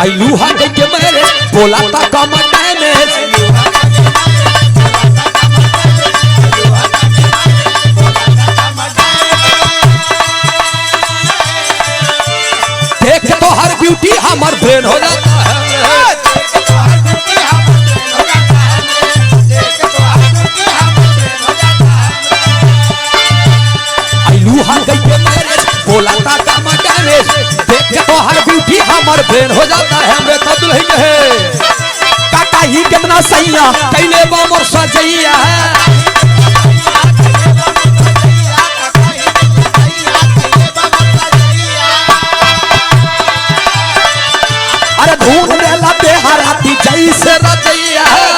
आइलू हा के मेरे बोला ता कम डैमेज देख तो हर ब्यूटी हमार ब्रेन हो जाता है बोला था कम डैमेज देख के तो हर ब्यूटी हमार ब्रेन हो जाता है हमरे तो दुल्हन है काका ही कितना सैया कैले बामर सजैया है अरे धून देला बेहराती जैसे रजैया है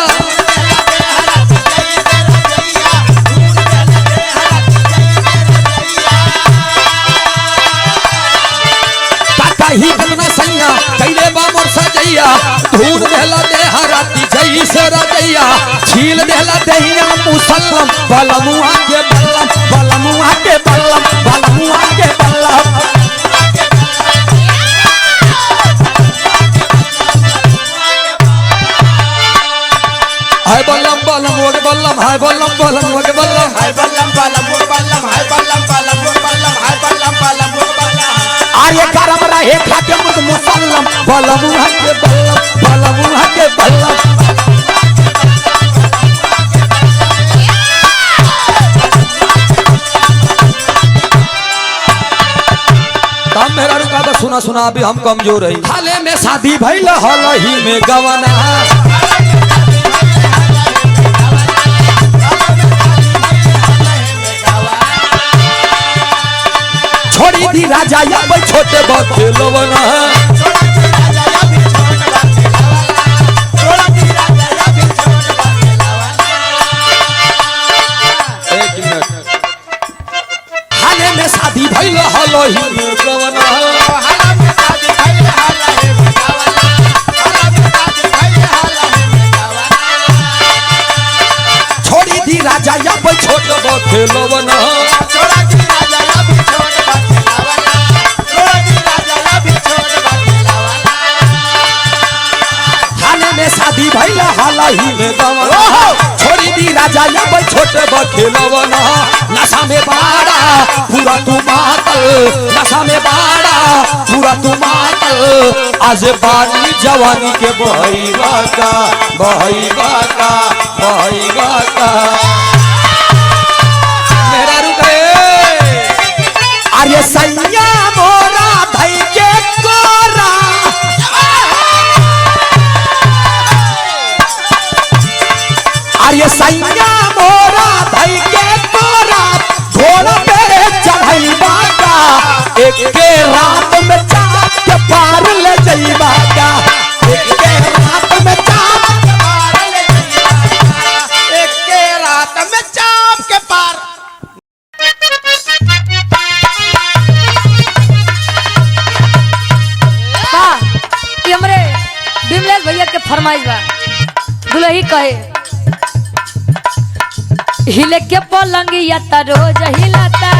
ही कितना सैया कैले बामर सजैया धूल देला देहराती जैसे रजैया छील देला दहिया मुसल्लम बलमुआ के बल्लम बलमुआ के बल्लम बलमुआ के बल्लम हाय बल्लम बल्लम ओके बल्लम हाय बल्लम बल्लम ओके बल्लम हाय बल्लम बल्लम ओके बल्लम हाय बल्लम बल्लम ओके बल्लम हाय बल्लम बल्लम ओके बल्लम आये गरम रहे खाके मुझ मुसल्लम बलमुआ के बल्लम बलमुआ के बल्लम काम मेरा रुका तो सुना सुना अभी हम कमजोर है हाले में शादी भइल हल ही में गवाना छोड़ी दी राजा या भाई छोटे बच्चे लोगना एक मिनट हाले में शादी भइल हलो ही में गवना छोड़ी दी राजा या भाई छोटे बच्चे लोगना शादी भइल हाला ही में गवना छोड़ी दी राजा या भाई छोटे बखेलवना नशा में बाड़ा पूरा तू मातल नशा में बाड़ा पूरा तू मातल आज बानी जवानी के बहैवा का बहैवा का बहैवा का मेरा रुके अरे सैया मोरा धई के कोरा अरे सैया मोरा धई के कोरा घोड़ा पे चढ़ैबा का एक के रात में चाँद के पार ले जइबा का एक के रात में चाँद के पार ले जइबा एक के रात में चाँद के पार वाह ये हमरे बिमलेश भैया के फरमाइश बा दुल्ही कहे हिले के पलंगिया त रोज हिलाता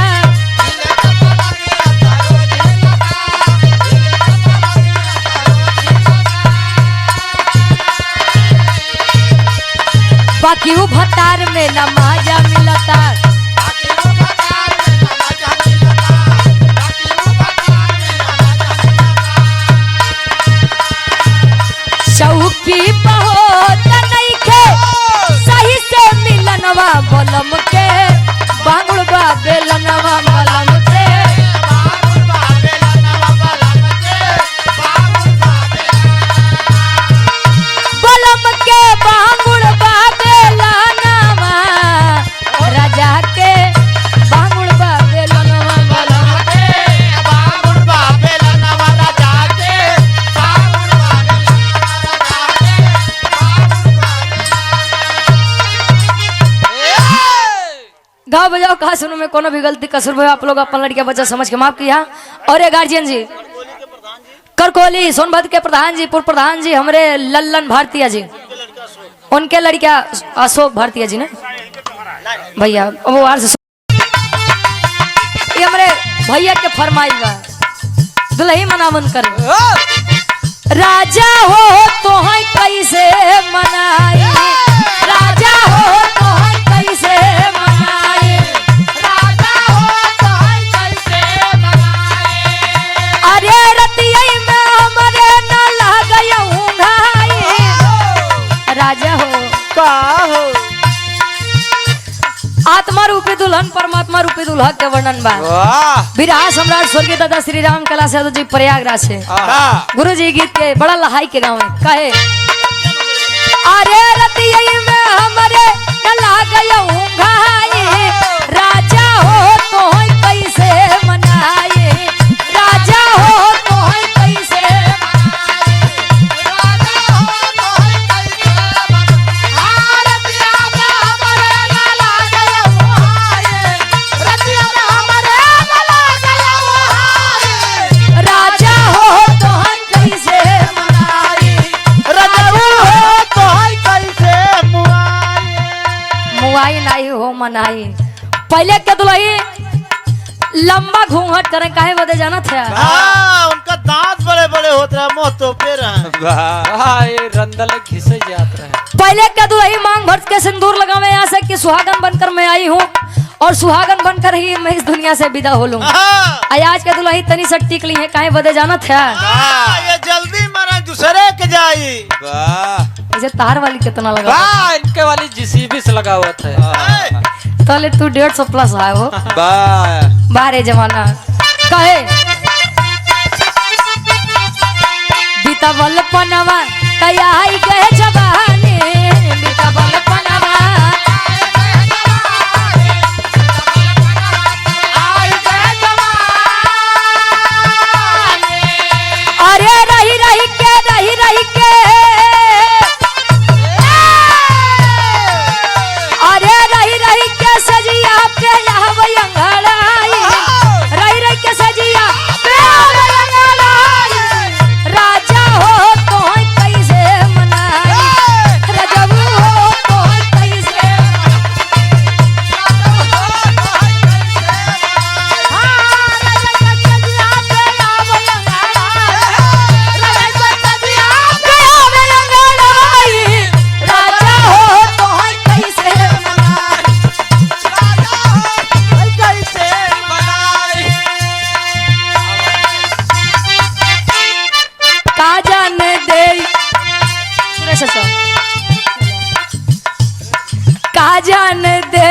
बाकी वो भतार में न मजा मिलता चौकी बहुत नहीं खे सही से मिलनवा बलम के बांगुड़ बा बेलनवा बलम के बलम के बांगुड़ बा बेलनवा राजा के बांगुड़ बा बेलनवा बलम के बांगुड़ बा बेलनवा राजा के बांगुड़ बा गाँव बजाओ कहा सुनो में कोनो भी गलती कसूर हो आप लोग अपन लड़कियां बच्चा समझ के माफ किया। और ये गार्जियन जी करकोली सोनभद्र के प्रधान जी पूर्व प्रधान जी हमारे लल्लन भारतीय जी उनके लड़कियां अशोक भारतीय जी ने भैया वो आर से ये हमारे भैया के फरमाइश बा दुल्ही मनामन कर राजा हो तो है कैसे मनाई, राजा हो तो है कैसे मनाई, राजा हो तो है कैसे मनाई। अरे रतिया में हमरे न लागयऊ भाई, राजा हो का हो आत्मा रूपी दुल्हन परमात्मा रूपी दुल्हा के वर्णन बा। वाह विराह सम्राट स्वर्गीय दादा श्री राम कला यादव जी प्रयागराज से गुरु जी गीत के बड़ा लहाई के गाँव में कहे अरे रतिया में हमरे न लागयऊ भाई, राजा हो तो है कैसे मनाई, राजा हो तो है कैसे मनाई, राजा हो तो है कैसे मनाई। रतिया में हमरे न लागयऊ भाई, रतिया में हमरे न लागयऊ भाई, राजा हो तो है कैसे मनाई, रजऊ हो तो है कैसे मुआई। मुआई नहीं हो मनाई। पहले के दुल्ही लंबा घूंघट करे काहे बदे जाना था। हाँ उनका दांत बड़े बड़े होते रहे, मुंह तो पे रहे। ये रंदल घिसे जात रहे। पहले के दुल्ही मांग भर के सिंदूर लगावे यहाँ से कि सुहागन बनकर मैं आई हूँ और सुहागन बनकर ही मैं इस दुनिया से विदा हो लूं। आज के दुल्ही तनी से टिकली है काहे बदे जाना था। ये जल्दी मरा दूसरे के जाई। वाह इसे तार वाली कितना लगा वाह इनके वाली जीसीबी से लगा हुआ था। तले तू 150 प्लस आए हो वाह बारे जमाना कहे बीतबल पनवा तैयारी गए जवानी, बीतबल पनवा अरे रही रही के रही रही के अरे रही रही के सजिया पे यह अंगड़ाई, रही रही के सजिया पे अंगड़ाई, राजा हो तो है कैसे मनाई, रजबू हो तो है कैसे का जान दे